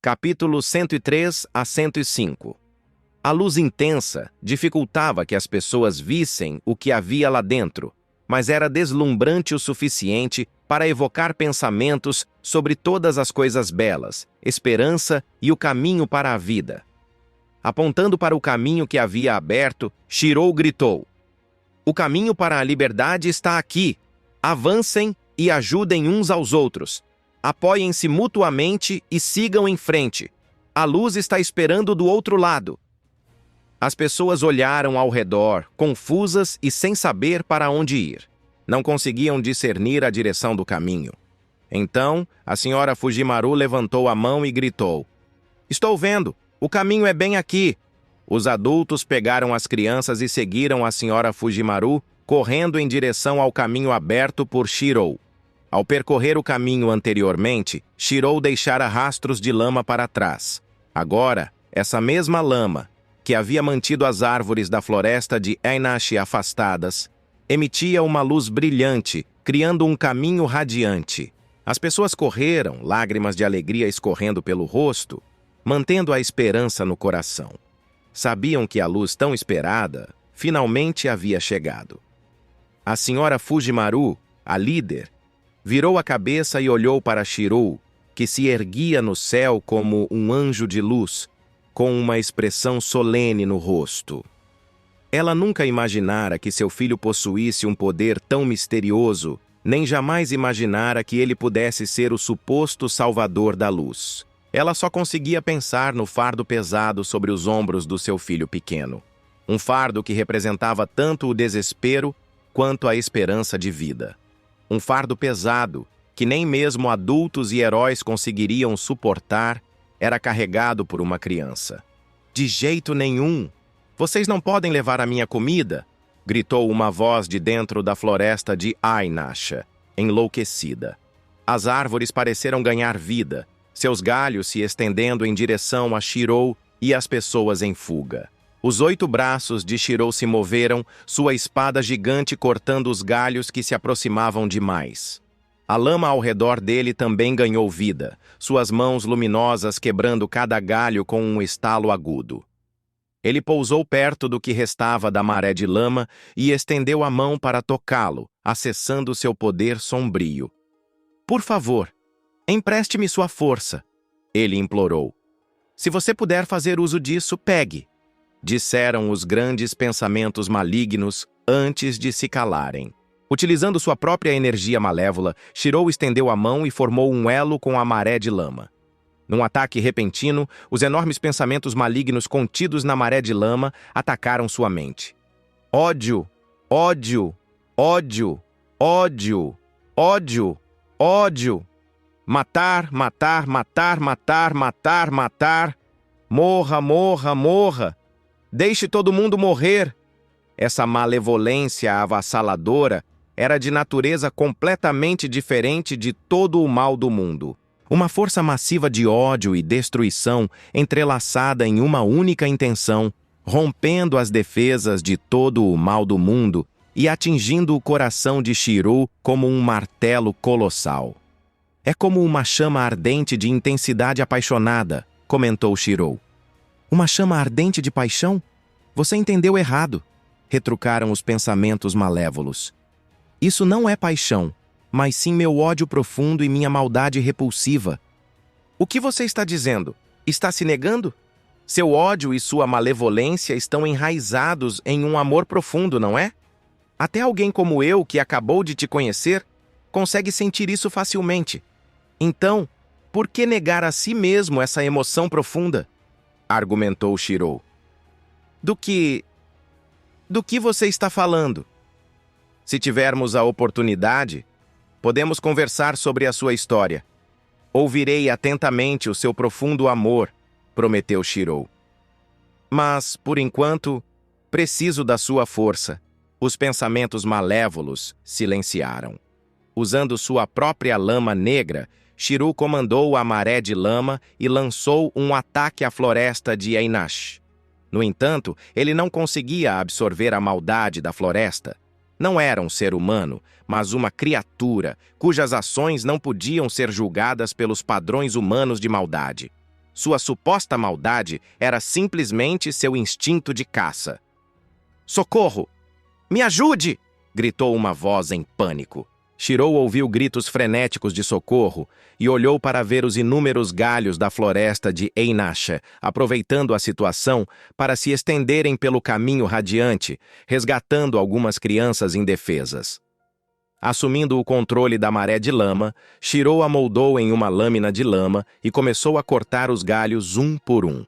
Capítulo 103 a 105. A luz intensa dificultava que as pessoas vissem o que havia lá dentro, mas era deslumbrante o suficiente para evocar pensamentos sobre todas as coisas belas, esperança e o caminho para a vida. Apontando para o caminho que havia aberto, Shirou gritou: "O caminho para a liberdade está aqui! Avancem e ajudem uns aos outros. Apoiem-se mutuamente e sigam em frente. A luz está esperando do outro lado." As pessoas olharam ao redor, confusas e sem saber para onde ir. Não conseguiam discernir a direção do caminho. Então, a senhora Fujimaru levantou a mão e gritou: "Estou vendo! O caminho é bem aqui!" Os adultos pegaram as crianças e seguiram a senhora Fujimaru, correndo em direção ao caminho aberto por Shirou. Ao percorrer o caminho anteriormente, Shirou deixara rastros de lama para trás. Agora, essa mesma lama, que havia mantido as árvores da floresta de Einashi afastadas, emitia uma luz brilhante, criando um caminho radiante. As pessoas correram, lágrimas de alegria escorrendo pelo rosto, mantendo a esperança no coração. Sabiam que a luz tão esperada finalmente havia chegado. A senhora Fujimaru, a líder, virou a cabeça e olhou para Shirou, que se erguia no céu como um anjo de luz, com uma expressão solene no rosto. Ela nunca imaginara que seu filho possuísse um poder tão misterioso, nem jamais imaginara que ele pudesse ser o suposto salvador da luz. Ela só conseguia pensar no fardo pesado sobre os ombros do seu filho pequeno. Um fardo que representava tanto o desespero quanto a esperança de vida. Um fardo pesado, que nem mesmo adultos e heróis conseguiriam suportar, era carregado por uma criança. "De jeito nenhum! Vocês não podem levar a minha comida!" gritou uma voz de dentro da floresta de Ainasha, enlouquecida. As árvores pareceram ganhar vida, seus galhos se estendendo em direção a Shirou e as pessoas em fuga. Os 8 braços de Shirou se moveram, sua espada gigante cortando os galhos que se aproximavam demais. A lama ao redor dele também ganhou vida, suas mãos luminosas quebrando cada galho com um estalo agudo. Ele pousou perto do que restava da maré de lama e estendeu a mão para tocá-lo, acessando seu poder sombrio. "Por favor, empreste-me sua força", ele implorou. "Se você puder fazer uso disso, pegue", disseram os grandes pensamentos malignos antes de se calarem. Utilizando sua própria energia malévola, Shirou estendeu a mão e formou um elo com a maré de lama. Num ataque repentino, os enormes pensamentos malignos contidos na maré de lama atacaram sua mente. Ódio, ódio, ódio, ódio, ódio, ódio. Matar, matar, matar, matar, matar, matar. Morra, morra, morra. Deixe todo mundo morrer. Essa malevolência avassaladora era de natureza completamente diferente de todo o mal do mundo. Uma força massiva de ódio e destruição entrelaçada em uma única intenção, rompendo as defesas de todo o mal do mundo e atingindo o coração de Shirou como um martelo colossal. "É como uma chama ardente de intensidade apaixonada", comentou Shirou. "Uma chama ardente de paixão? Você entendeu errado", retrucaram os pensamentos malévolos. "Isso não é paixão, mas sim meu ódio profundo e minha maldade repulsiva." "O que você está dizendo? Está se negando? Seu ódio e sua malevolência estão enraizados em um amor profundo, não é? Até alguém como eu, que acabou de te conhecer, consegue sentir isso facilmente. Então, por que negar a si mesmo essa emoção profunda?" argumentou Shirou. Do que você está falando?" "Se tivermos a oportunidade, podemos conversar sobre a sua história. Ouvirei atentamente o seu profundo amor", prometeu Shirou. "Mas, por enquanto, preciso da sua força." Os pensamentos malévolos silenciaram. Usando sua própria lama negra, Shirou comandou a maré de lama e lançou um ataque à floresta de Einashi. No entanto, ele não conseguia absorver a maldade da floresta. Não era um ser humano, mas uma criatura, cujas ações não podiam ser julgadas pelos padrões humanos de maldade. Sua suposta maldade era simplesmente seu instinto de caça. "Socorro! Me ajude!" gritou uma voz em pânico. Shirou ouviu gritos frenéticos de socorro e olhou para ver os inúmeros galhos da floresta de Einashe, aproveitando a situação para se estenderem pelo caminho radiante, resgatando algumas crianças indefesas. Assumindo o controle da maré de lama, Shirou a moldou em uma lâmina de lama e começou a cortar os galhos um por um.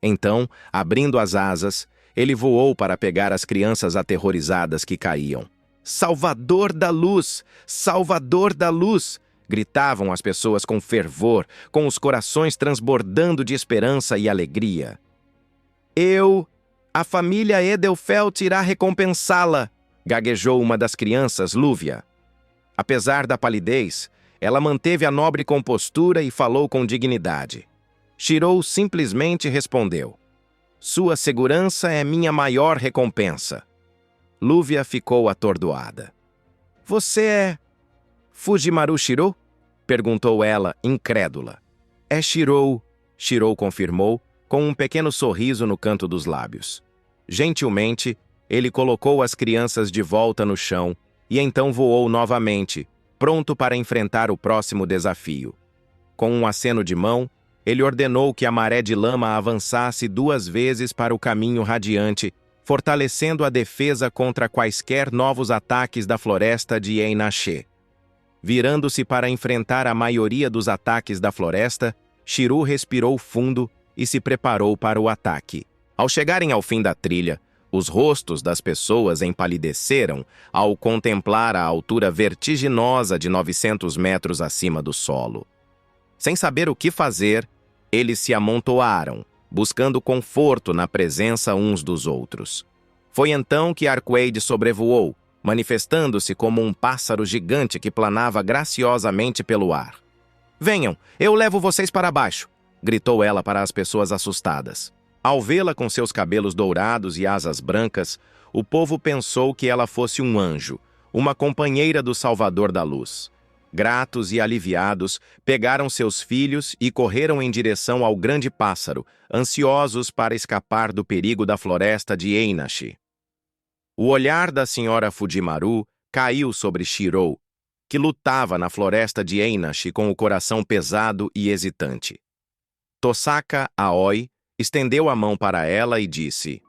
Então, abrindo as asas, ele voou para pegar as crianças aterrorizadas que caíam. "Salvador da luz! Salvador da luz!" gritavam as pessoas com fervor, com os corações transbordando de esperança e alegria. A família Edelfelt irá recompensá-la!" gaguejou uma das crianças, Lúvia. Apesar da palidez, ela manteve a nobre compostura e falou com dignidade. Shirou simplesmente respondeu: "Sua segurança é minha maior recompensa." Lúvia ficou atordoada. "Você é Fujimaru Shirou?" perguntou ela, incrédula. "É Shirou", Shirou confirmou, com um pequeno sorriso no canto dos lábios. Gentilmente, ele colocou as crianças de volta no chão e então voou novamente, pronto para enfrentar o próximo desafio. Com um aceno de mão, ele ordenou que a maré de lama avançasse 2 vezes para o caminho radiante, fortalecendo a defesa contra quaisquer novos ataques da floresta de Einashe. Virando-se para enfrentar a maioria dos ataques da floresta, Shirou respirou fundo e se preparou para o ataque. Ao chegarem ao fim da trilha, os rostos das pessoas empalideceram ao contemplar a altura vertiginosa de 900 metros acima do solo. Sem saber o que fazer, eles se amontoaram, buscando conforto na presença uns dos outros. Foi então que Arqueide sobrevoou, manifestando-se como um pássaro gigante que planava graciosamente pelo ar. "Venham, eu levo vocês para baixo!" gritou ela para as pessoas assustadas. Ao vê-la com seus cabelos dourados e asas brancas, o povo pensou que ela fosse um anjo, uma companheira do Salvador da Luz. Gratos e aliviados, pegaram seus filhos e correram em direção ao grande pássaro, ansiosos para escapar do perigo da floresta de Einashe. O olhar da senhora Fujimaru caiu sobre Shirou, que lutava na floresta de Einashe com o coração pesado e hesitante. Tosaka Aoi estendeu a mão para ela e disse: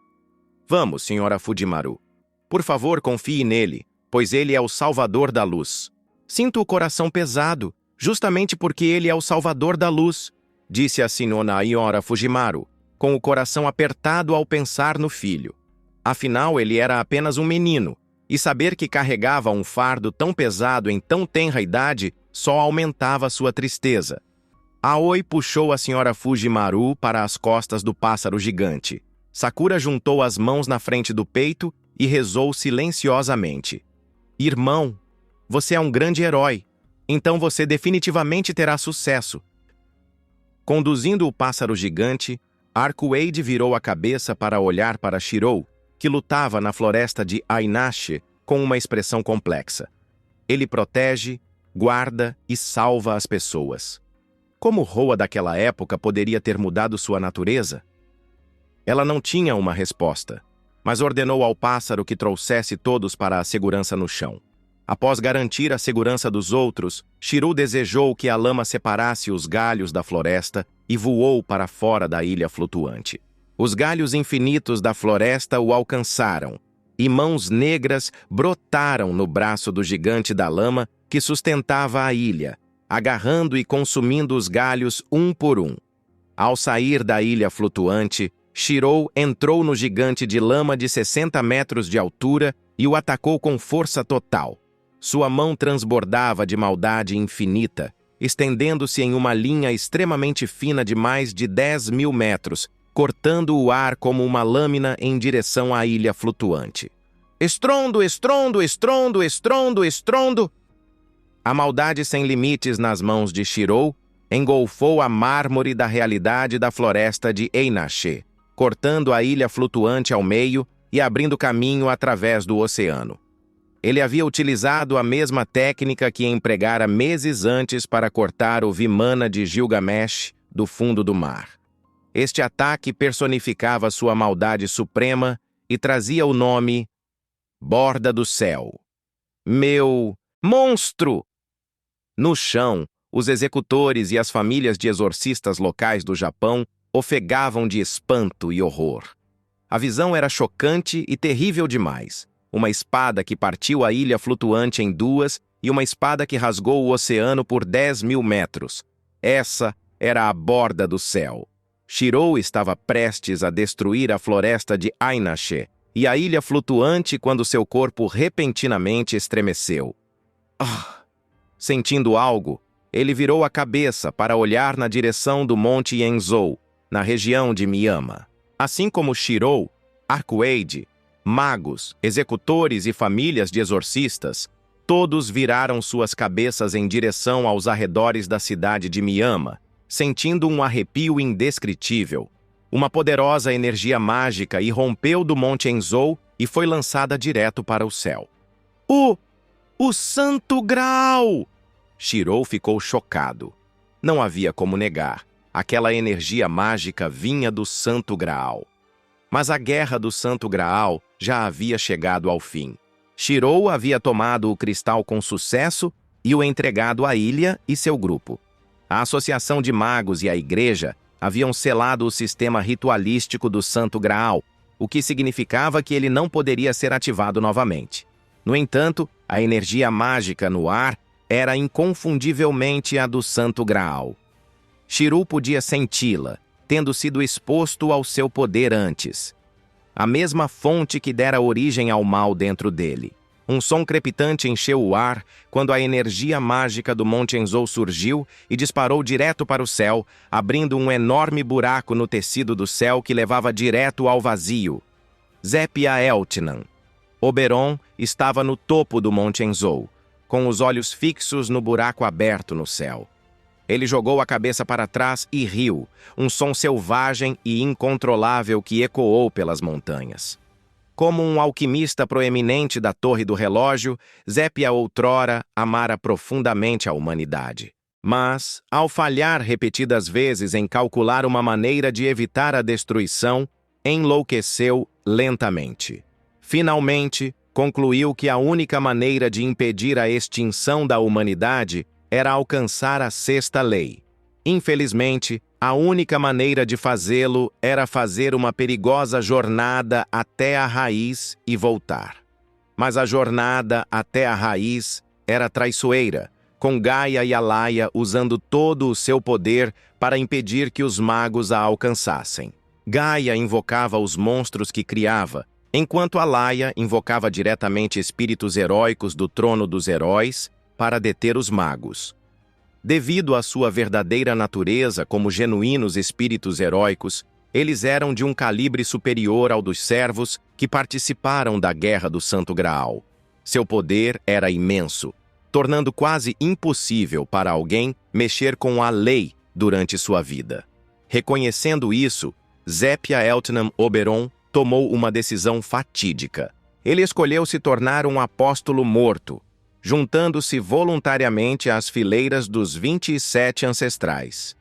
"Vamos, senhora Fujimaru. Por favor, confie nele, pois ele é o Salvador da Luz." "Sinto o coração pesado, justamente porque ele é o Salvador da Luz", disse a senhora Fujimaru, com o coração apertado ao pensar no filho. Afinal, ele era apenas um menino, e saber que carregava um fardo tão pesado em tão tenra idade só aumentava sua tristeza. Aoi puxou a senhora Fujimaru para as costas do pássaro gigante. Sakura juntou as mãos na frente do peito e rezou silenciosamente: "Irmão, você é um grande herói, então você definitivamente terá sucesso." Conduzindo o pássaro gigante, Arqueide virou a cabeça para olhar para Shirou, que lutava na floresta de Einashe com uma expressão complexa. Ele protege, guarda e salva as pessoas. Como Roa daquela época poderia ter mudado sua natureza? Ela não tinha uma resposta, mas ordenou ao pássaro que trouxesse todos para a segurança no chão. Após garantir a segurança dos outros, Shirou desejou que a lama separasse os galhos da floresta e voou para fora da ilha flutuante. Os galhos infinitos da floresta o alcançaram, e mãos negras brotaram no braço do gigante da lama que sustentava a ilha, agarrando e consumindo os galhos um por um. Ao sair da ilha flutuante, Shirou entrou no gigante de lama de 60 metros de altura e o atacou com força total. Sua mão transbordava de maldade infinita, estendendo-se em uma linha extremamente fina de mais de 10.000 metros, cortando o ar como uma lâmina em direção à ilha flutuante. Estrondo, estrondo, estrondo, estrondo, estrondo! A maldade sem limites nas mãos de Shirou engolfou a mármore da realidade da floresta de Einashe, cortando a ilha flutuante ao meio e abrindo caminho através do oceano. Ele havia utilizado a mesma técnica que empregara meses antes para cortar o Vimana de Gilgamesh do fundo do mar. Este ataque personificava sua maldade suprema e trazia o nome Borda do Céu. Meu monstro! No chão, os executores e as famílias de exorcistas locais do Japão ofegavam de espanto e horror. A visão era chocante e terrível demais. Uma espada que partiu a ilha flutuante em duas e uma espada que rasgou o oceano por 10.000 metros. Essa era a Borda do Céu. Shirou estava prestes a destruir a floresta de Ainache e a ilha flutuante quando seu corpo repentinamente estremeceu. Sentindo algo, ele virou a cabeça para olhar na direção do Monte Yenzou, na região de Miyama. Assim como Shirou, Arcueide, magos, executores e famílias de exorcistas, todos viraram suas cabeças em direção aos arredores da cidade de Miyama, sentindo um arrepio indescritível. Uma poderosa energia mágica irrompeu do Monte Yenzou e foi lançada direto para o céu. O Santo Graal! Shirou ficou chocado. Não havia como negar. Aquela energia mágica vinha do Santo Graal. Mas a guerra do Santo Graal já havia chegado ao fim. Shirou havia tomado o cristal com sucesso e o entregado à ilha e seu grupo. A Associação de Magos e a Igreja haviam selado o sistema ritualístico do Santo Graal, o que significava que ele não poderia ser ativado novamente. No entanto, a energia mágica no ar era inconfundivelmente a do Santo Graal. Shirou podia senti-la, tendo sido exposto ao seu poder antes. A mesma fonte que dera origem ao mal dentro dele. Um som crepitante encheu o ar quando a energia mágica do Monte Yenzou surgiu e disparou direto para o céu, abrindo um enorme buraco no tecido do céu que levava direto ao vazio. Zépia Eltnan. Oberon estava no topo do Monte Yenzou, com os olhos fixos no buraco aberto no céu. Ele jogou a cabeça para trás e riu, um som selvagem e incontrolável que ecoou pelas montanhas. Como um alquimista proeminente da Torre do Relógio, Zépia outrora amara profundamente a humanidade. Mas, ao falhar repetidas vezes em calcular uma maneira de evitar a destruição, enlouqueceu lentamente. Finalmente, concluiu que a única maneira de impedir a extinção da humanidade era alcançar a sexta lei. Infelizmente, a única maneira de fazê-lo era fazer uma perigosa jornada até a raiz e voltar. Mas a jornada até a raiz era traiçoeira, com Gaia e Alaia usando todo o seu poder para impedir que os magos a alcançassem. Gaia invocava os monstros que criava, enquanto Alaia invocava diretamente espíritos heróicos do trono dos heróis para deter os magos. Devido à sua verdadeira natureza como genuínos espíritos heróicos, eles eram de um calibre superior ao dos servos que participaram da Guerra do Santo Graal. Seu poder era imenso, tornando quase impossível para alguém mexer com a lei durante sua vida. Reconhecendo isso, Zépia Eltnan Oberon tomou uma decisão fatídica. Ele escolheu se tornar um apóstolo morto, juntando-se voluntariamente às fileiras dos 27 ancestrais.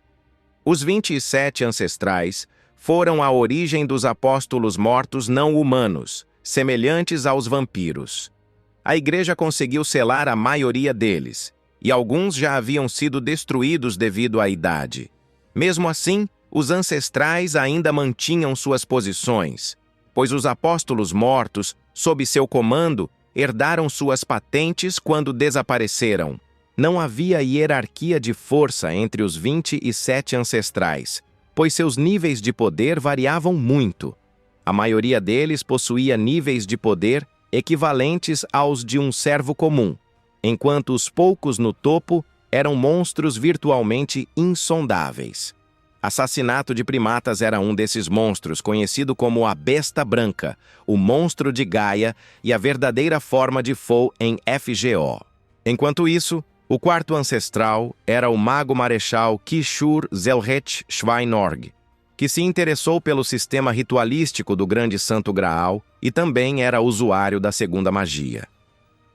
Os 27 ancestrais foram a origem dos apóstolos mortos não humanos, semelhantes aos vampiros. A Igreja conseguiu selar a maioria deles, e alguns já haviam sido destruídos devido à idade. Mesmo assim, os ancestrais ainda mantinham suas posições, pois os apóstolos mortos, sob seu comando, herdaram suas patentes quando desapareceram. Não havia hierarquia de força entre os 27 ancestrais, pois seus níveis de poder variavam muito. A maioria deles possuía níveis de poder equivalentes aos de um servo comum, enquanto os poucos no topo eram monstros virtualmente insondáveis. Assassinato de primatas era um desses monstros, conhecido como a Besta Branca, o monstro de Gaia e a verdadeira forma de Fou em FGO. Enquanto isso, o quarto ancestral era o mago marechal Kishur Zelret Schweinorg, que se interessou pelo sistema ritualístico do Grande Santo Graal e também era usuário da segunda magia.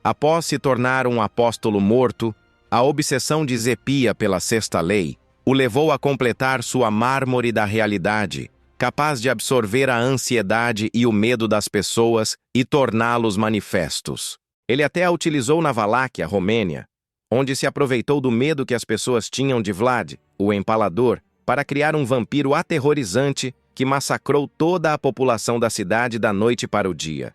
Após se tornar um apóstolo morto, a obsessão de Zépia pela sexta lei o levou a completar sua mármore da realidade, capaz de absorver a ansiedade e o medo das pessoas e torná-los manifestos. Ele até a utilizou na Valáquia, Romênia, onde se aproveitou do medo que as pessoas tinham de Vlad, o Empalador, para criar um vampiro aterrorizante que massacrou toda a população da cidade da noite para o dia.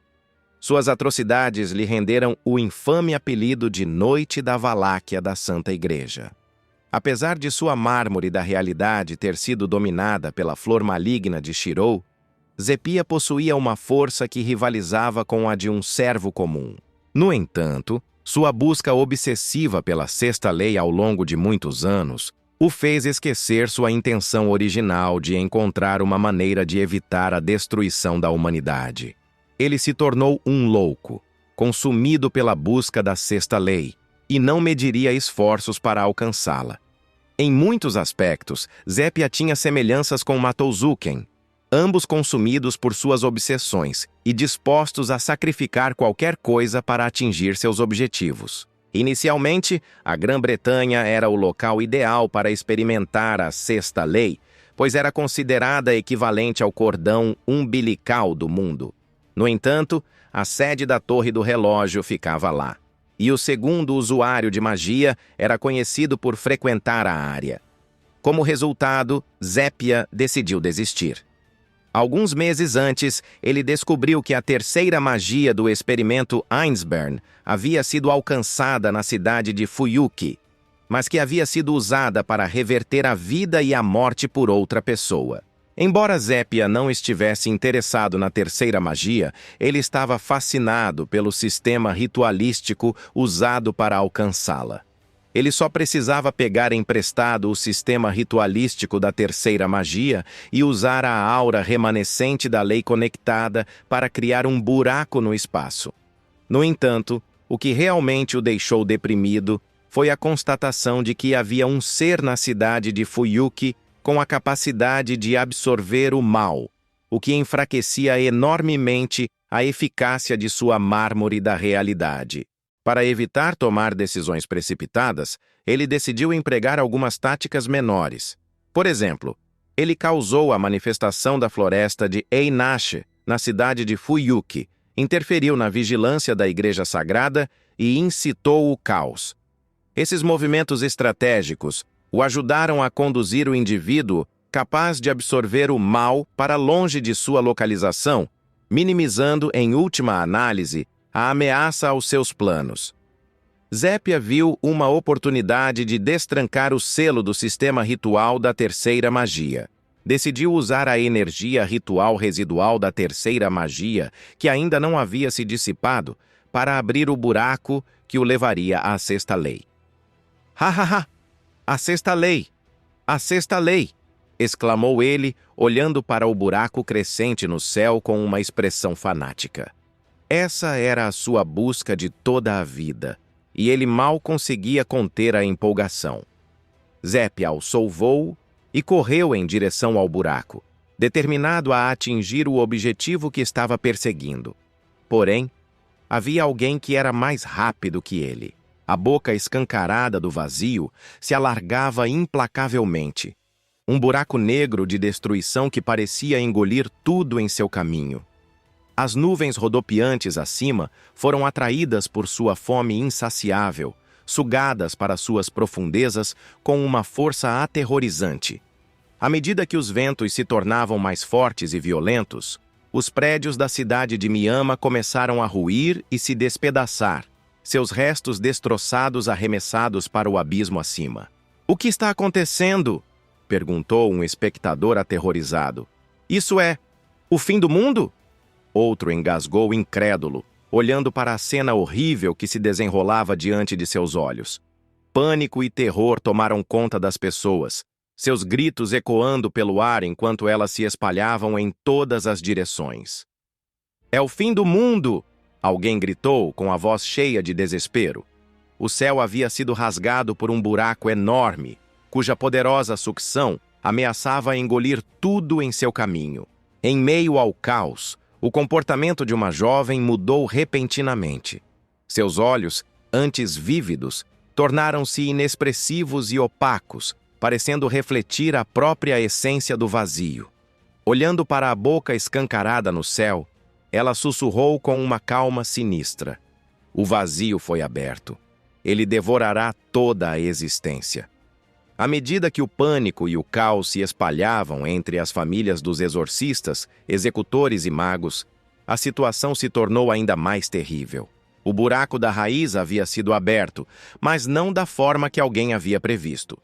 Suas atrocidades lhe renderam o infame apelido de Noite da Valáquia da Santa Igreja. Apesar de sua mármore da realidade ter sido dominada pela flor maligna de Shirou, Zepia possuía uma força que rivalizava com a de um servo comum. No entanto, sua busca obsessiva pela sexta lei ao longo de muitos anos o fez esquecer sua intenção original de encontrar uma maneira de evitar a destruição da humanidade. Ele se tornou um louco, consumido pela busca da sexta lei, e não mediria esforços para alcançá-la. Em muitos aspectos, Zepia tinha semelhanças com Matouzuken, ambos consumidos por suas obsessões e dispostos a sacrificar qualquer coisa para atingir seus objetivos. Inicialmente, a Grã-Bretanha era o local ideal para experimentar a sexta lei, pois era considerada equivalente ao cordão umbilical do mundo. No entanto, a sede da Torre do Relógio ficava lá, e o segundo usuário de magia era conhecido por frequentar a área. Como resultado, Zepia decidiu desistir. Alguns meses antes, ele descobriu que a terceira magia do experimento Einstein havia sido alcançada na cidade de Fuyuki, mas que havia sido usada para reverter a vida e a morte por outra pessoa. Embora Zepia não estivesse interessado na terceira magia, ele estava fascinado pelo sistema ritualístico usado para alcançá-la. Ele só precisava pegar emprestado o sistema ritualístico da terceira magia e usar a aura remanescente da lei conectada para criar um buraco no espaço. No entanto, o que realmente o deixou deprimido foi a constatação de que havia um ser na cidade de Fuyuki com a capacidade de absorver o mal, o que enfraquecia enormemente a eficácia de sua mármore da realidade. Para evitar tomar decisões precipitadas, ele decidiu empregar algumas táticas menores. Por exemplo, ele causou a manifestação da floresta de Einache, na cidade de Fuyuki, interferiu na vigilância da igreja sagrada e incitou o caos. Esses movimentos estratégicos o ajudaram a conduzir o indivíduo capaz de absorver o mal para longe de sua localização, minimizando, em última análise, a ameaça aos seus planos. Zepia viu uma oportunidade de destrancar o selo do sistema ritual da terceira magia. Decidiu usar a energia ritual residual da terceira magia, que ainda não havia se dissipado, para abrir o buraco que o levaria à sexta lei. Ha ha ha! A sexta lei! A sexta lei! Exclamou ele, olhando para o buraco crescente no céu com uma expressão fanática. Essa era a sua busca de toda a vida, e ele mal conseguia conter a empolgação. Zepia alçou voo e correu em direção ao buraco, determinado a atingir o objetivo que estava perseguindo. Porém, havia alguém que era mais rápido que ele. A boca escancarada do vazio se alargava implacavelmente. Um buraco negro de destruição que parecia engolir tudo em seu caminho. As nuvens rodopiantes acima foram atraídas por sua fome insaciável, sugadas para suas profundezas com uma força aterrorizante. À medida que os ventos se tornavam mais fortes e violentos, os prédios da cidade de Miyama começaram a ruir e se despedaçar, seus restos destroçados arremessados para o abismo acima. — O que está acontecendo? Perguntou um espectador aterrorizado. — Isso é o fim do mundo? Outro engasgou incrédulo, olhando para a cena horrível que se desenrolava diante de seus olhos. Pânico e terror tomaram conta das pessoas, seus gritos ecoando pelo ar enquanto elas se espalhavam em todas as direções. — É o fim do mundo! Alguém gritou com a voz cheia de desespero. O céu havia sido rasgado por um buraco enorme, cuja poderosa sucção ameaçava engolir tudo em seu caminho. Em meio ao caos, o comportamento de uma jovem mudou repentinamente. Seus olhos, antes vívidos, tornaram-se inexpressivos e opacos, parecendo refletir a própria essência do vazio. Olhando para a boca escancarada no céu, ela sussurrou com uma calma sinistra. O vazio foi aberto. Ele devorará toda a existência. À medida que o pânico e o caos se espalhavam entre as famílias dos exorcistas, executores e magos, a situação se tornou ainda mais terrível. O buraco da raiz havia sido aberto, mas não da forma que alguém havia previsto.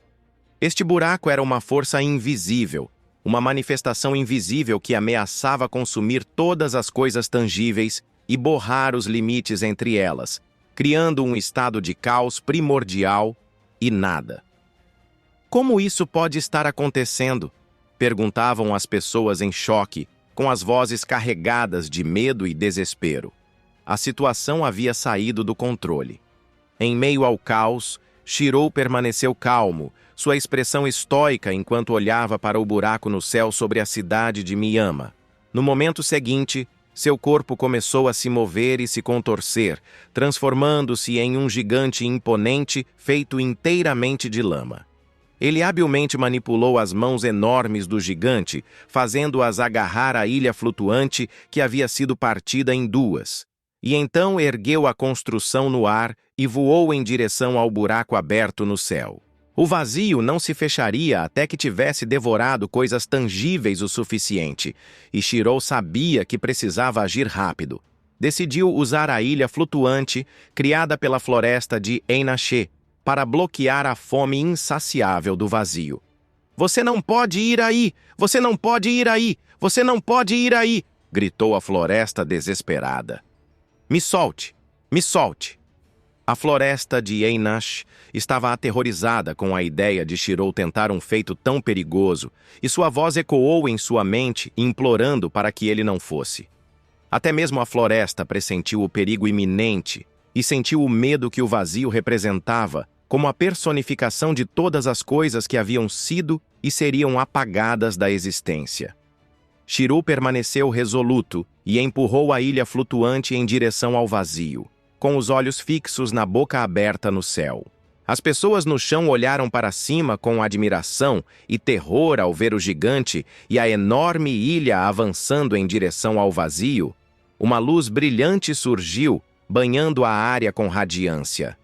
Este buraco era uma força invisível, uma manifestação invisível que ameaçava consumir todas as coisas tangíveis e borrar os limites entre elas, criando um estado de caos primordial e nada. Como isso pode estar acontecendo? Perguntavam as pessoas em choque, com as vozes carregadas de medo e desespero. A situação havia saído do controle. Em meio ao caos, Shirou permaneceu calmo, sua expressão estoica enquanto olhava para o buraco no céu sobre a cidade de Miyama. No momento seguinte, seu corpo começou a se mover e se contorcer, transformando-se em um gigante imponente feito inteiramente de lama. Ele habilmente manipulou as mãos enormes do gigante, fazendo-as agarrar a ilha flutuante que havia sido partida em duas. E então ergueu a construção no ar e voou em direção ao buraco aberto no céu. O vazio não se fecharia até que tivesse devorado coisas tangíveis o suficiente, e Shirou sabia que precisava agir rápido. Decidiu usar a ilha flutuante, criada pela floresta de Einache, para bloquear a fome insaciável do vazio. "Você não pode ir aí! Você não pode ir aí! Você não pode ir aí!" gritou a floresta desesperada. "Me solte! Me solte!" A floresta de Einache estava aterrorizada com a ideia de Shirou tentar um feito tão perigoso, e sua voz ecoou em sua mente, implorando para que ele não fosse. Até mesmo a floresta pressentiu o perigo iminente e sentiu o medo que o vazio representava como a personificação de todas as coisas que haviam sido e seriam apagadas da existência. Shirou permaneceu resoluto e empurrou a ilha flutuante em direção ao vazio, com os olhos fixos na boca aberta no céu. As pessoas no chão olharam para cima com admiração e terror ao ver o gigante e a enorme ilha avançando em direção ao vazio. Uma luz brilhante surgiu, banhando a área com radiância.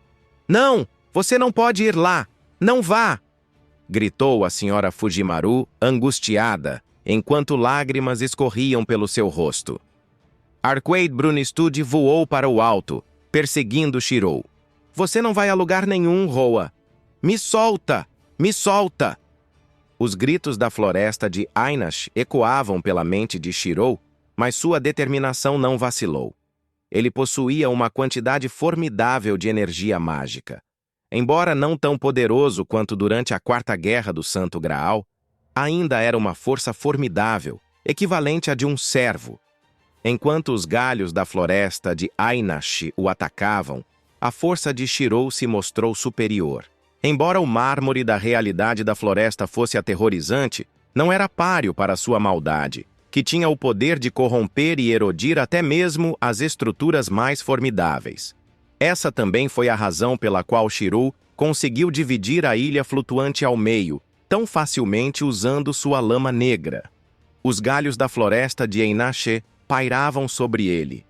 "Não! Você não pode ir lá! Não vá!" gritou a senhora Fujimaru, angustiada, enquanto lágrimas escorriam pelo seu rosto. Arquaid Brunistude voou para o alto, perseguindo Shirou. "Você não vai a lugar nenhum, Roa! Me solta! Me solta!" Os gritos da floresta de Einache ecoavam pela mente de Shirou, mas sua determinação não vacilou. Ele possuía uma quantidade formidável de energia mágica. Embora não tão poderoso quanto durante a Quarta Guerra do Santo Graal, ainda era uma força formidável, equivalente à de um servo. Enquanto os galhos da floresta de Einache o atacavam, a força de Shirou se mostrou superior. Embora o mármore da realidade da floresta fosse aterrorizante, não era páreo para sua maldade, que tinha o poder de corromper e erodir até mesmo as estruturas mais formidáveis. Essa também foi a razão pela qual Shirou conseguiu dividir a ilha flutuante ao meio, tão facilmente usando sua lama negra. Os galhos da floresta de Einache pairavam sobre ele,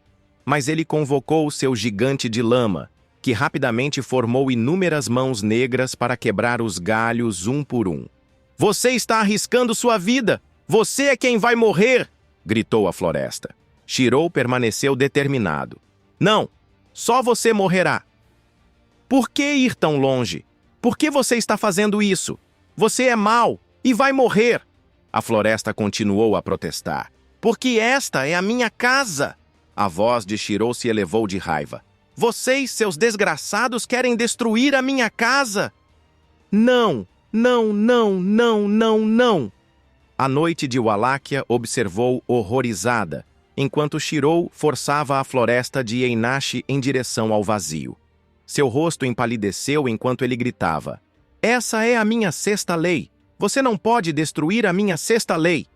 mas ele convocou seu gigante de lama, que rapidamente formou inúmeras mãos negras para quebrar os galhos um por um. "Você está arriscando sua vida! Você é quem vai morrer!" gritou a floresta. Shirou permaneceu determinado. "Não! Só você morrerá!" "Por que ir tão longe? Por que você está fazendo isso? Você é mau e vai morrer!" A floresta continuou a protestar. "Porque esta é a minha casa!" A voz de Shirou se elevou de raiva. "Vocês, seus desgraçados, querem destruir a minha casa?" "Não, não, não, não, não, não!" A noite de Wallachia observou horrorizada, enquanto Shirou forçava a floresta de Einache em direção ao vazio. Seu rosto empalideceu enquanto ele gritava: "Essa é a minha sexta lei! Você não pode destruir a minha sexta lei!"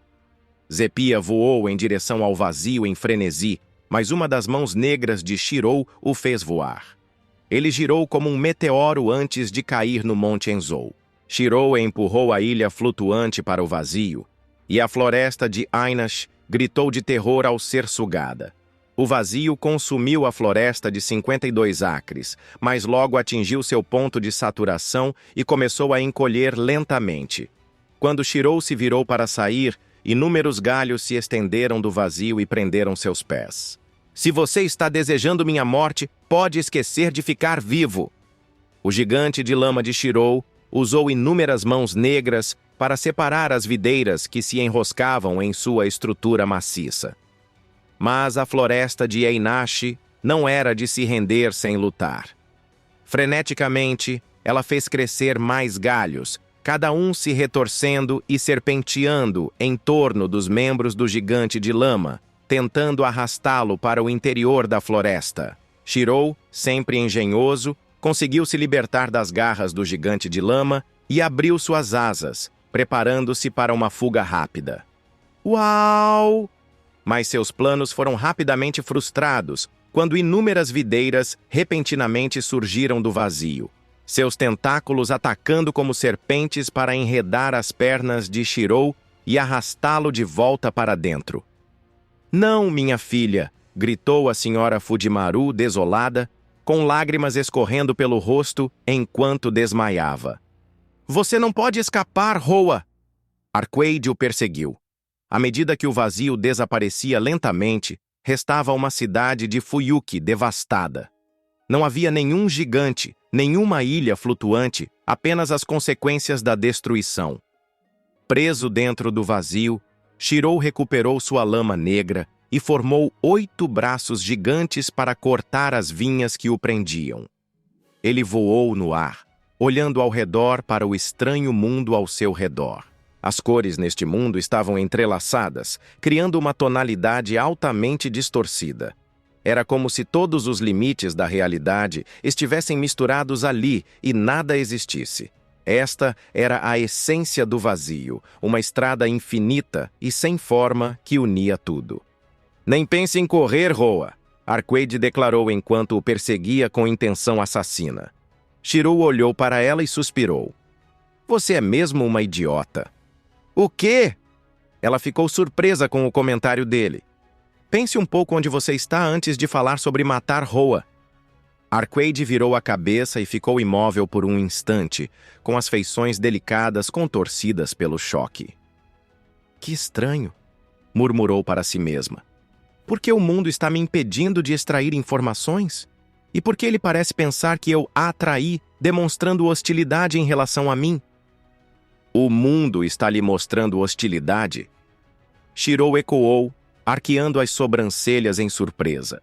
Zepia voou em direção ao vazio em frenesi, mas uma das mãos negras de Shirou o fez voar. Ele girou como um meteoro antes de cair no Monte Enzou. Shirou empurrou a ilha flutuante para o vazio, e a floresta de Ainash gritou de terror ao ser sugada. O vazio consumiu a floresta de 52 acres, mas logo atingiu seu ponto de saturação e começou a encolher lentamente. Quando Shirou se virou para sair, inúmeros galhos se estenderam do vazio e prenderam seus pés. Se você está desejando minha morte, pode esquecer de ficar vivo. O gigante de lama de Shirou usou inúmeras mãos negras para separar as videiras que se enroscavam em sua estrutura maciça. Mas a floresta de Einashi não era de se render sem lutar. Freneticamente, ela fez crescer mais galhos, cada um se retorcendo e serpenteando em torno dos membros do gigante de lama, tentando arrastá-lo para o interior da floresta. Shirou, sempre engenhoso, conseguiu se libertar das garras do gigante de lama e abriu suas asas, preparando-se para uma fuga rápida. Uau! Mas seus planos foram rapidamente frustrados quando inúmeras videiras repentinamente surgiram do vazio, seus tentáculos atacando como serpentes para enredar as pernas de Shirou e arrastá-lo de volta para dentro. "Não, minha filha!" gritou a senhora Fujimaru, desolada, com lágrimas escorrendo pelo rosto enquanto desmaiava. "Você não pode escapar, Roa!" Arqueide o perseguiu. À medida que o vazio desaparecia lentamente, restava uma cidade de Fuyuki devastada. Não havia nenhum gigante, nenhuma ilha flutuante, apenas as consequências da destruição. Preso dentro do vazio, Shirou recuperou sua lama negra e formou 8 braços gigantes para cortar as vinhas que o prendiam. Ele voou no ar, olhando ao redor para o estranho mundo ao seu redor. As cores neste mundo estavam entrelaçadas, criando uma tonalidade altamente distorcida. Era como se todos os limites da realidade estivessem misturados ali e nada existisse. Esta era a essência do vazio, uma estrada infinita e sem forma que unia tudo. "Nem pense em correr, Roa!" Arqueide declarou enquanto o perseguia com intenção assassina. Shirou olhou para ela e suspirou. "Você é mesmo uma idiota." "O quê?" Ela ficou surpresa com o comentário dele. "Pense um pouco onde você está antes de falar sobre matar Roa." Arqueide virou a cabeça e ficou imóvel por um instante, com as feições delicadas contorcidas pelo choque. "Que estranho", murmurou para si mesma. "Por que o mundo está me impedindo de extrair informações? E por que ele parece pensar que eu a atraí, demonstrando hostilidade em relação a mim?" "O mundo está lhe mostrando hostilidade?" Shirou ecoou, arqueando as sobrancelhas em surpresa.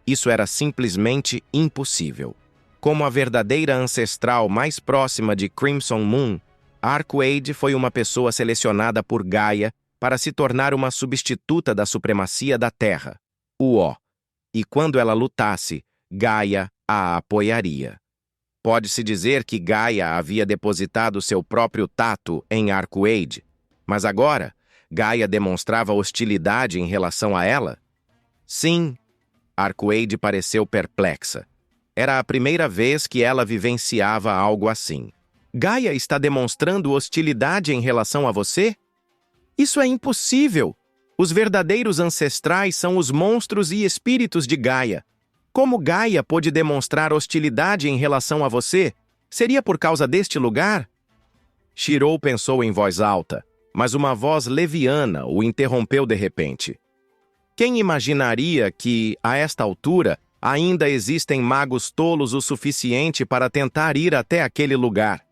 Isso era simplesmente impossível. Como a verdadeira ancestral mais próxima de Crimson Moon, Arqueide foi uma pessoa selecionada por Gaia para se tornar uma substituta da supremacia da Terra, o O. E quando ela lutasse, Gaia a apoiaria. Pode-se dizer que Gaia havia depositado seu próprio tato em Arqueide, mas agora Gaia demonstrava hostilidade em relação a ela? Sim, Arqueide pareceu perplexa. Era a primeira vez que ela vivenciava algo assim. "Gaia está demonstrando hostilidade em relação a você? Isso é impossível! Os verdadeiros ancestrais são os monstros e espíritos de Gaia. Como Gaia pôde demonstrar hostilidade em relação a você? Seria por causa deste lugar?" Shirou pensou em voz alta, mas uma voz leviana o interrompeu de repente. Quem imaginaria que, a esta altura, ainda existem magos tolos o suficiente para tentar ir até aquele lugar?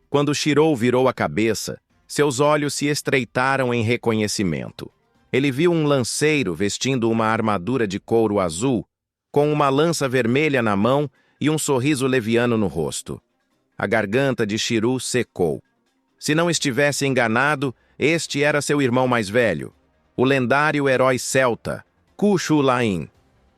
Quando Shirou virou a cabeça, seus olhos se estreitaram em reconhecimento. Ele viu um lanceiro vestindo uma armadura de couro azul, com uma lança vermelha na mão e um sorriso leviano no rosto. A garganta de Shirou secou. Se não estivesse enganado, este era seu irmão mais velho, o lendário herói celta, Cuchulainn.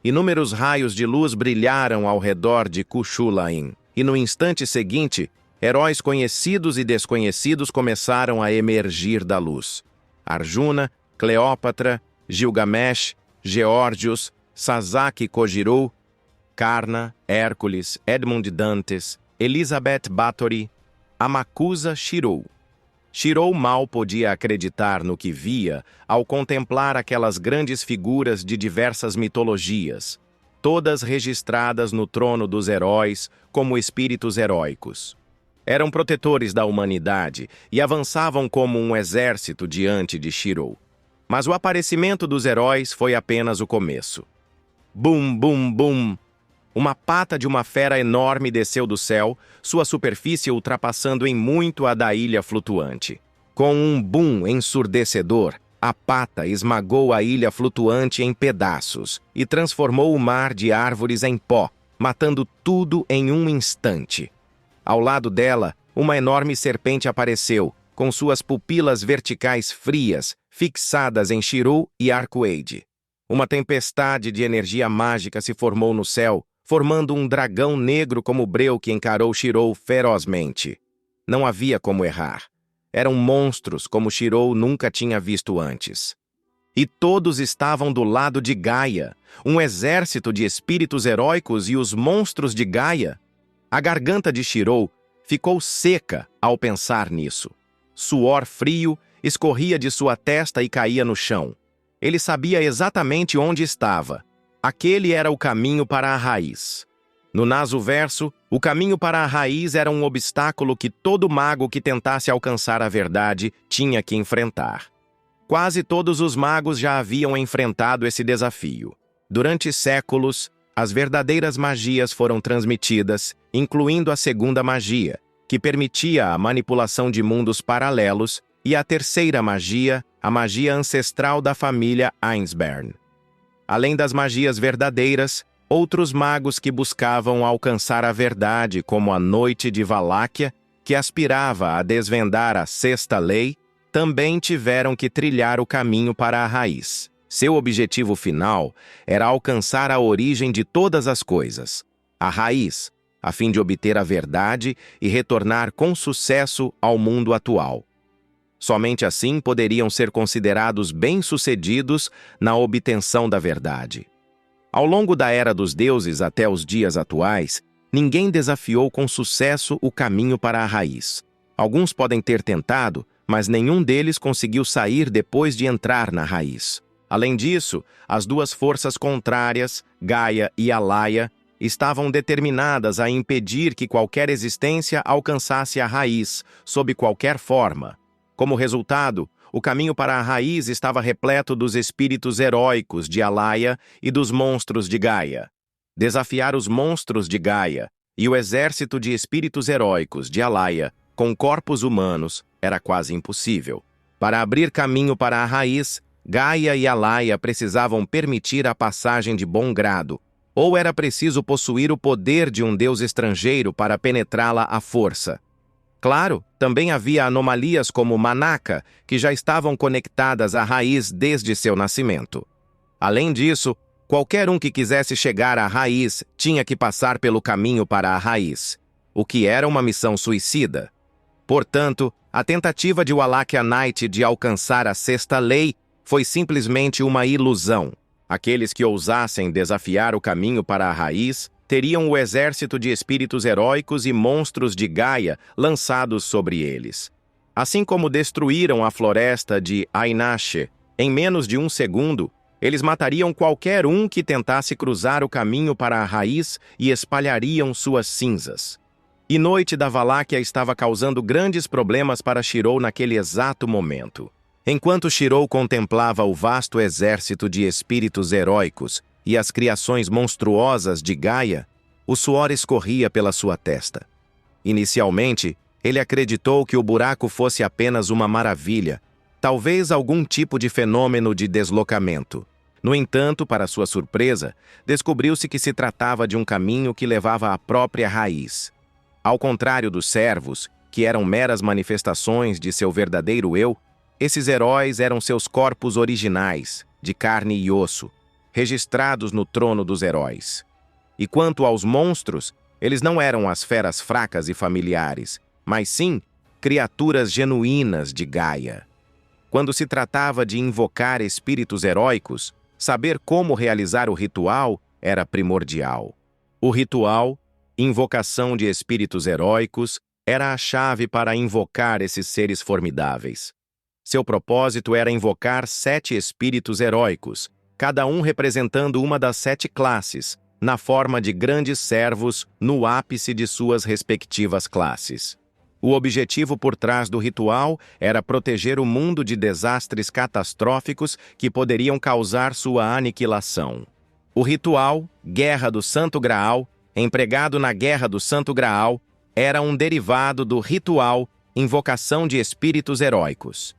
Inúmeros raios de luz brilharam ao redor de Cuchulainn, e no instante seguinte, heróis conhecidos e desconhecidos começaram a emergir da luz. Arjuna, Cleópatra, Gilgamesh, Geórgios, Sasaki Kojiro, Karna, Hércules, Edmund Dantes, Elizabeth Bathory, Amakusa Shirou. Shirou mal podia acreditar no que via ao contemplar aquelas grandes figuras de diversas mitologias, todas registradas no trono dos heróis como espíritos heróicos. Eram protetores da humanidade e avançavam como um exército diante de Shirou. Mas o aparecimento dos heróis foi apenas o começo. Bum, bum, bum! Uma pata de uma fera enorme desceu do céu, sua superfície ultrapassando em muito a da ilha flutuante. Com um boom ensurdecedor, a pata esmagou a ilha flutuante em pedaços e transformou o mar de árvores em pó, matando tudo em um instante. Ao lado dela, uma enorme serpente apareceu, com suas pupilas verticais frias, fixadas em Shirou e Arcueide. Uma tempestade de energia mágica se formou no céu, formando um dragão negro como breu que encarou Shirou ferozmente. Não havia como errar. Eram monstros como Shirou nunca tinha visto antes. E todos estavam do lado de Gaia, um exército de espíritos heróicos e os monstros de Gaia. A garganta de Shirou ficou seca ao pensar nisso. Suor frio escorria de sua testa e caía no chão. Ele sabia exatamente onde estava. Aquele era o caminho para a raiz. No Naso-verso, o caminho para a raiz era um obstáculo que todo mago que tentasse alcançar a verdade tinha que enfrentar. Quase todos os magos já haviam enfrentado esse desafio. Durante séculos, as verdadeiras magias foram transmitidas, incluindo a segunda magia, que permitia a manipulação de mundos paralelos, e a terceira magia, a magia ancestral da família Ainsbern. Além das magias verdadeiras, outros magos que buscavam alcançar a verdade, como a Noite de Valáquia, que aspirava a desvendar a sexta lei, também tiveram que trilhar o caminho para a raiz. Seu objetivo final era alcançar a origem de todas as coisas, a raiz, a fim de obter a verdade e retornar com sucesso ao mundo atual. Somente assim poderiam ser considerados bem-sucedidos na obtenção da verdade. Ao longo da Era dos Deuses até os dias atuais, ninguém desafiou com sucesso o caminho para a raiz. Alguns podem ter tentado, mas nenhum deles conseguiu sair depois de entrar na raiz. Além disso, as duas forças contrárias, Gaia e Alaya, estavam determinadas a impedir que qualquer existência alcançasse a raiz, sob qualquer forma. Como resultado, o caminho para a raiz estava repleto dos espíritos heróicos de Alaya e dos monstros de Gaia. Desafiar os monstros de Gaia e o exército de espíritos heróicos de Alaya com corpos humanos era quase impossível. Para abrir caminho para a raiz, Gaia e Alaya precisavam permitir a passagem de bom grado, ou era preciso possuir o poder de um deus estrangeiro para penetrá-la à força. Claro, também havia anomalias como Manaka, que já estavam conectadas à raiz desde seu nascimento. Além disso, qualquer um que quisesse chegar à raiz tinha que passar pelo caminho para a raiz, o que era uma missão suicida. Portanto, a tentativa de Wallachia Knight de alcançar a sexta lei foi simplesmente uma ilusão. Aqueles que ousassem desafiar o caminho para a raiz teriam o exército de espíritos heróicos e monstros de Gaia lançados sobre eles. Assim como destruíram a floresta de Ainashe em menos de um segundo, eles matariam qualquer um que tentasse cruzar o caminho para a raiz e espalhariam suas cinzas. E Noite da Valáquia estava causando grandes problemas para Shirou naquele exato momento. Enquanto Shirou contemplava o vasto exército de espíritos heróicos e as criações monstruosas de Gaia, o suor escorria pela sua testa. Inicialmente, ele acreditou que o buraco fosse apenas uma maravilha, talvez algum tipo de fenômeno de deslocamento. No entanto, para sua surpresa, descobriu-se que se tratava de um caminho que levava à própria raiz. Ao contrário dos servos, que eram meras manifestações de seu verdadeiro eu, esses heróis eram seus corpos originais, de carne e osso, registrados no trono dos heróis. E quanto aos monstros, eles não eram as feras fracas e familiares, mas sim criaturas genuínas de Gaia. Quando se tratava de invocar espíritos heróicos, saber como realizar o ritual era primordial. O ritual, invocação de espíritos heróicos, era a chave para invocar esses seres formidáveis. Seu propósito era invocar 7 espíritos heróicos, cada um representando uma das 7 classes, na forma de grandes servos no ápice de suas respectivas classes. O objetivo por trás do ritual era proteger o mundo de desastres catastróficos que poderiam causar sua aniquilação. O ritual, Guerra do Santo Graal, empregado na Guerra do Santo Graal, era um derivado do ritual Invocação de Espíritos Heróicos.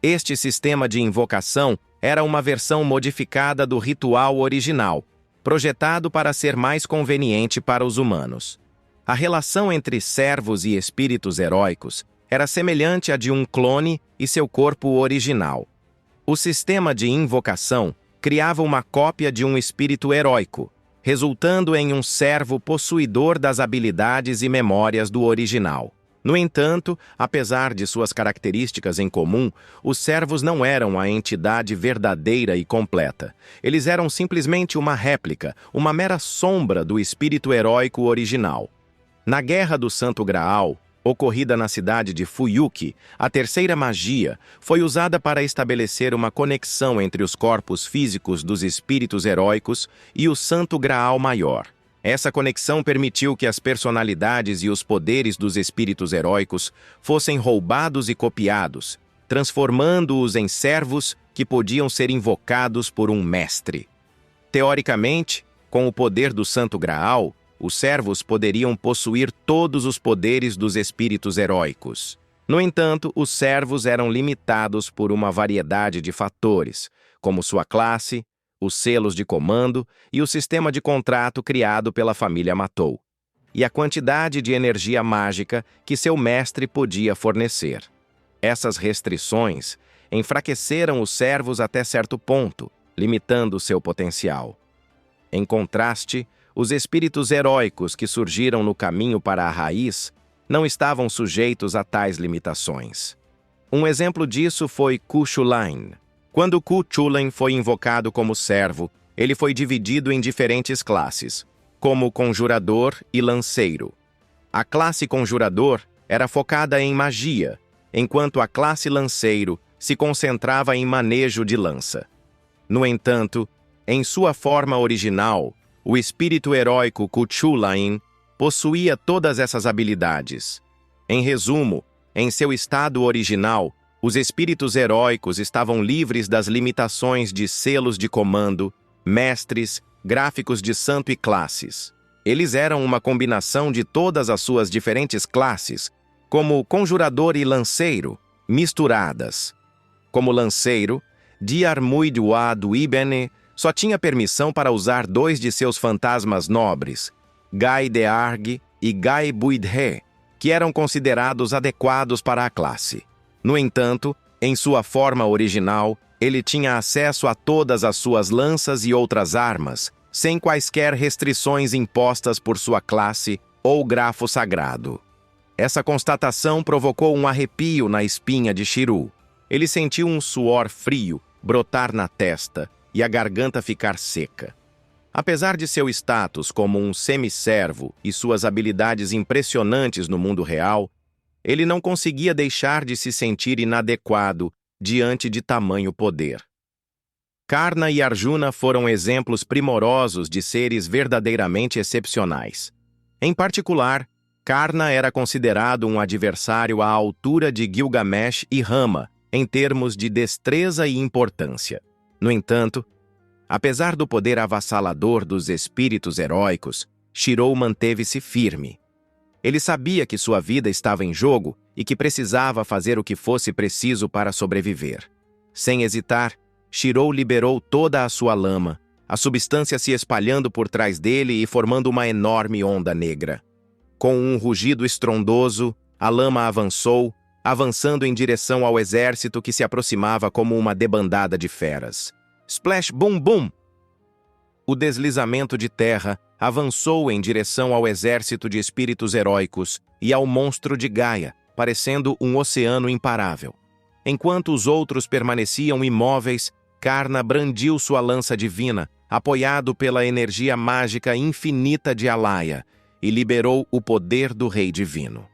Este sistema de invocação era uma versão modificada do ritual original, projetado para ser mais conveniente para os humanos. A relação entre servos e espíritos heróicos era semelhante à de um clone e seu corpo original. O sistema de invocação criava uma cópia de um espírito heróico, resultando em um servo possuidor das habilidades e memórias do original. No entanto, apesar de suas características em comum, os servos não eram a entidade verdadeira e completa. Eles eram simplesmente uma réplica, uma mera sombra do espírito heróico original. Na Guerra do Santo Graal, ocorrida na cidade de Fuyuki, a terceira magia foi usada para estabelecer uma conexão entre os corpos físicos dos espíritos heróicos e o Santo Graal Maior. Essa conexão permitiu que as personalidades e os poderes dos espíritos heróicos fossem roubados e copiados, transformando-os em servos que podiam ser invocados por um mestre. Teoricamente, com o poder do Santo Graal, os servos poderiam possuir todos os poderes dos espíritos heróicos. No entanto, os servos eram limitados por uma variedade de fatores, como sua classe, os selos de comando e o sistema de contrato criado pela família Matou, e a quantidade de energia mágica que seu mestre podia fornecer. Essas restrições enfraqueceram os servos até certo ponto, limitando seu potencial. Em contraste, os espíritos heróicos que surgiram no caminho para a raiz não estavam sujeitos a tais limitações. Um exemplo disso foi Ku Chulainn. Quando Ku Chulainn foi invocado como servo, ele foi dividido em diferentes classes, como conjurador e lanceiro. A classe conjurador era focada em magia, enquanto a classe lanceiro se concentrava em manejo de lança. No entanto, em sua forma original, o espírito heróico Ku Chulainn possuía todas essas habilidades. Em resumo, em seu estado original, os espíritos heróicos estavam livres das limitações de selos de comando, mestres, gráficos de santo e classes. Eles eram uma combinação de todas as suas diferentes classes, como conjurador e lanceiro, misturadas. Como lanceiro, Diar Muid Wa Duibene só tinha permissão para usar 2 de seus fantasmas nobres, Gai Dearg e Gai Buidhe, que eram considerados adequados para a classe. No entanto, em sua forma original, ele tinha acesso a todas as suas lanças e outras armas, sem quaisquer restrições impostas por sua classe ou grafo sagrado. Essa constatação provocou um arrepio na espinha de Shirou. Ele sentiu um suor frio brotar na testa e a garganta ficar seca. Apesar de seu status como um semi-servo e suas habilidades impressionantes no mundo real, ele não conseguia deixar de se sentir inadequado diante de tamanho poder. Karna e Arjuna foram exemplos primorosos de seres verdadeiramente excepcionais. Em particular, Karna era considerado um adversário à altura de Gilgamesh e Rama, em termos de destreza e importância. No entanto, apesar do poder avassalador dos espíritos heróicos, Shirou manteve-se firme. Ele sabia que sua vida estava em jogo e que precisava fazer o que fosse preciso para sobreviver. Sem hesitar, Shirou liberou toda a sua lama, a substância se espalhando por trás dele e formando uma enorme onda negra. Com um rugido estrondoso, a lama avançou, avançando em direção ao exército que se aproximava como uma debandada de feras. Splash Boom Boom! O deslizamento de terra avançou em direção ao exército de espíritos heróicos e ao monstro de Gaia, parecendo um oceano imparável. Enquanto os outros permaneciam imóveis, Karna brandiu sua lança divina, apoiado pela energia mágica infinita de Alaya, e liberou o poder do Rei Divino.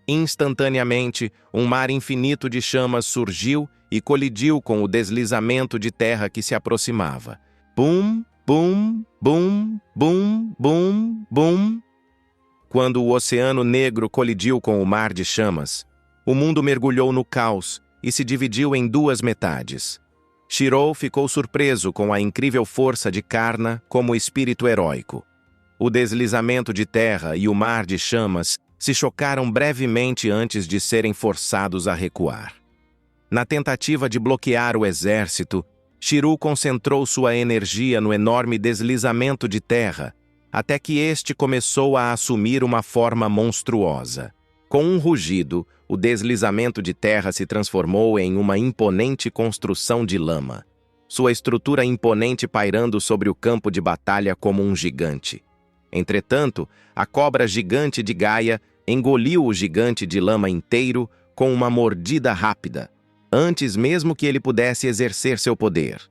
Instantaneamente, um mar infinito de chamas surgiu e colidiu com o deslizamento de terra que se aproximava. Bum, bum, bum, bum, bum, bum. Quando o Oceano Negro colidiu com o mar de chamas, o mundo mergulhou no caos e se dividiu em duas metades. Shirou ficou surpreso com a incrível força de Karna como espírito heróico. O deslizamento de terra e o mar de chamas se chocaram brevemente antes de serem forçados a recuar. Na tentativa de bloquear o exército, Shirou concentrou sua energia no enorme deslizamento de terra, até que este começou a assumir uma forma monstruosa. Com um rugido, o deslizamento de terra se transformou em uma imponente construção de lama, sua estrutura imponente pairando sobre o campo de batalha como um gigante. Entretanto, a cobra gigante de Gaia engoliu o gigante de lama inteiro com uma mordida rápida, antes mesmo que ele pudesse exercer seu poder.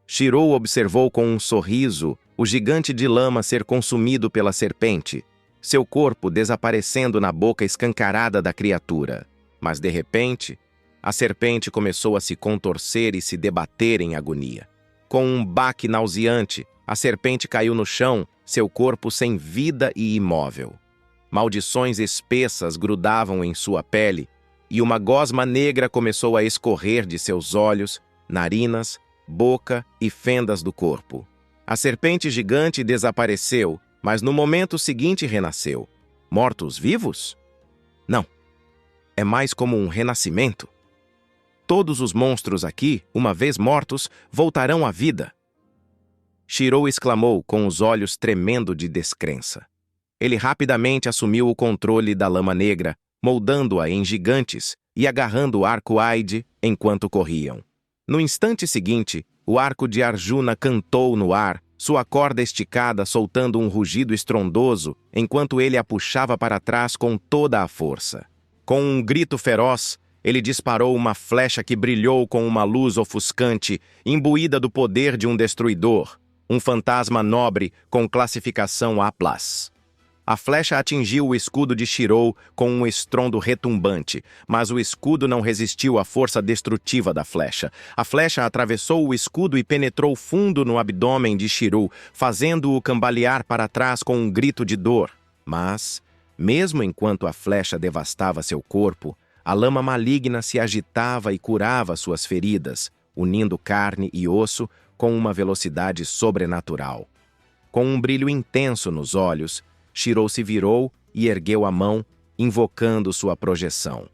Shirou observou com um sorriso o gigante de lama ser consumido pela serpente, seu corpo desaparecendo na boca escancarada da criatura. Mas, de repente, a serpente começou a se contorcer e se debater em agonia. Com um baque nauseante, a serpente caiu no chão, seu corpo sem vida e imóvel. Maldições espessas grudavam em sua pele, e uma gosma negra começou a escorrer de seus olhos, narinas, boca e fendas do corpo. A serpente gigante desapareceu, mas no momento seguinte renasceu. Mortos-vivos? Não. É mais como um renascimento. Todos os monstros aqui, uma vez mortos, voltarão à vida. Shirou exclamou com os olhos tremendo de descrença. Ele rapidamente assumiu o controle da lama negra, moldando-a em gigantes e agarrando o arco Aide enquanto corriam. No instante seguinte, o arco de Arjuna cantou no ar, sua corda esticada soltando um rugido estrondoso enquanto ele a puxava para trás com toda a força. Com um grito feroz, ele disparou uma flecha que brilhou com uma luz ofuscante, imbuída do poder de um destruidor, um fantasma nobre com classificação A+. A flecha atingiu o escudo de Shirou com um estrondo retumbante, mas o escudo não resistiu à força destrutiva da flecha. A flecha atravessou o escudo e penetrou fundo no abdômen de Shirou, fazendo-o cambalear para trás com um grito de dor. Mas, mesmo enquanto a flecha devastava seu corpo, a lama maligna se agitava e curava suas feridas, unindo carne e osso com uma velocidade sobrenatural. Com um brilho intenso nos olhos, Shirou se virou e ergueu a mão, invocando sua projeção.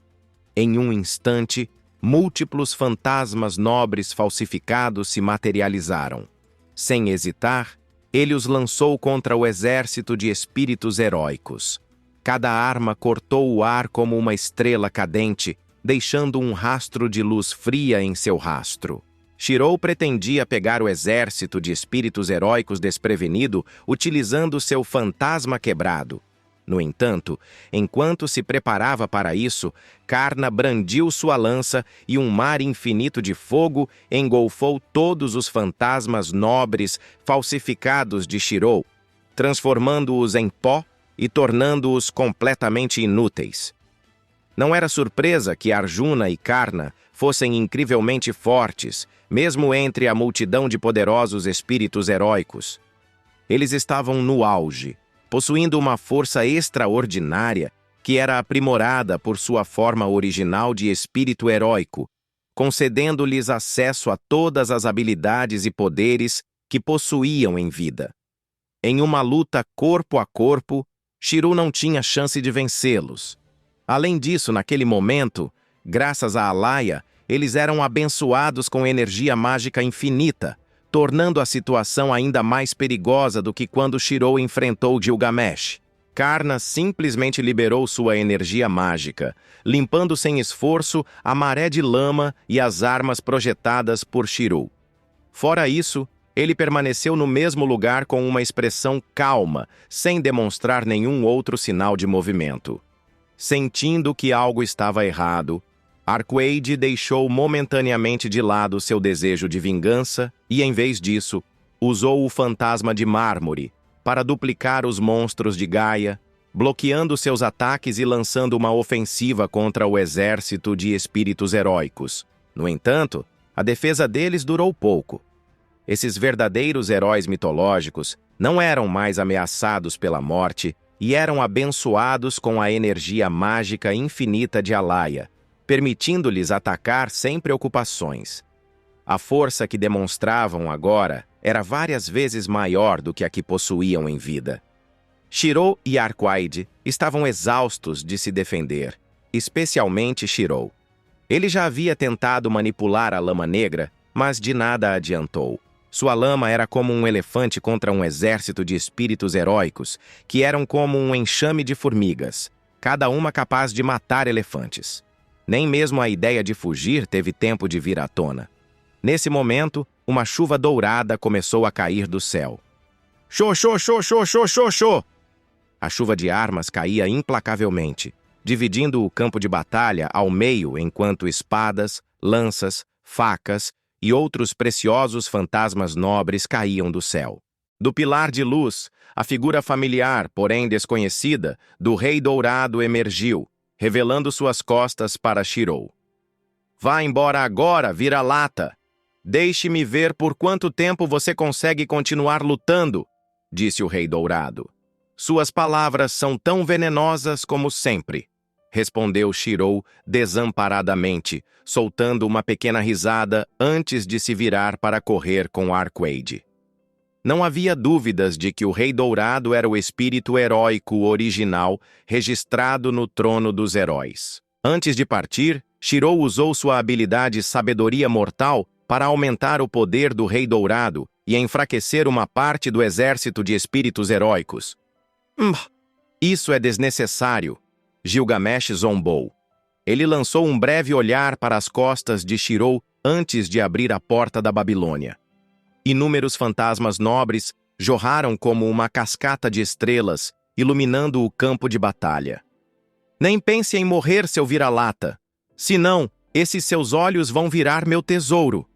Em um instante, múltiplos fantasmas nobres falsificados se materializaram. Sem hesitar, ele os lançou contra o exército de espíritos heróicos. Cada arma cortou o ar como uma estrela cadente, deixando um rastro de luz fria em seu rastro. Shirou pretendia pegar o exército de espíritos heróicos desprevenido utilizando seu fantasma quebrado. No entanto, enquanto se preparava para isso, Karna brandiu sua lança e um mar infinito de fogo engolfou todos os fantasmas nobres falsificados de Shirou, transformando-os em pó e tornando-os completamente inúteis. Não era surpresa que Arjuna e Karna fossem incrivelmente fortes, mesmo entre a multidão de poderosos espíritos heróicos. Eles estavam no auge, possuindo uma força extraordinária que era aprimorada por sua forma original de espírito heróico, concedendo-lhes acesso a todas as habilidades e poderes que possuíam em vida. Em uma luta corpo a corpo, Shirou não tinha chance de vencê-los. Além disso, naquele momento, graças a Alaya, eles eram abençoados com energia mágica infinita, tornando a situação ainda mais perigosa do que quando Shirou enfrentou Gilgamesh. Karna simplesmente liberou sua energia mágica, limpando sem esforço a maré de lama e as armas projetadas por Shirou. Fora isso, ele permaneceu no mesmo lugar com uma expressão calma, sem demonstrar nenhum outro sinal de movimento. Sentindo que algo estava errado, Arqueide deixou momentaneamente de lado seu desejo de vingança e, em vez disso, usou o fantasma de mármore para duplicar os monstros de Gaia bloqueando seus ataques e lançando uma ofensiva contra o exército de espíritos heróicos. No entanto, a defesa deles durou pouco. Esses verdadeiros heróis mitológicos não eram mais ameaçados pela morte e eram abençoados com a energia mágica infinita de Alaya, permitindo-lhes atacar sem preocupações. A força que demonstravam agora era várias vezes maior do que a que possuíam em vida. Shirou e Arquaid estavam exaustos de se defender, especialmente Shirou. Ele já havia tentado manipular a Lama Negra, mas de nada adiantou. Sua lama era como um elefante contra um exército de espíritos heróicos, que eram como um enxame de formigas, cada uma capaz de matar elefantes. Nem mesmo a ideia de fugir teve tempo de vir à tona. Nesse momento, uma chuva dourada começou a cair do céu. Xô, xô, xô, xô, xô, xô, xô! A chuva de armas caía implacavelmente, dividindo o campo de batalha ao meio enquanto espadas, lanças, facas e outros preciosos fantasmas nobres caíam do céu. Do pilar de luz, a figura familiar, porém desconhecida, do Rei Dourado emergiu, revelando suas costas para Shirou. Vá embora agora, vira-lata! Deixe-me ver por quanto tempo você consegue continuar lutando, disse o Rei Dourado. Suas palavras são tão venenosas como sempre, respondeu Shirou desamparadamente, soltando uma pequena risada antes de se virar para correr com Arquaid. Não havia dúvidas de que o Rei Dourado era o espírito heróico original registrado no trono dos heróis. Antes de partir, Shirou usou sua habilidade Sabedoria Mortal para aumentar o poder do Rei Dourado e enfraquecer uma parte do exército de espíritos heróicos. Isso é desnecessário, Gilgamesh zombou. Ele lançou um breve olhar para as costas de Shirou antes de abrir a porta da Babilônia. Inúmeros fantasmas nobres jorraram como uma cascata de estrelas, iluminando o campo de batalha. Nem pense em morrer, seu vira-lata. Senão, esses seus olhos vão virar meu tesouro.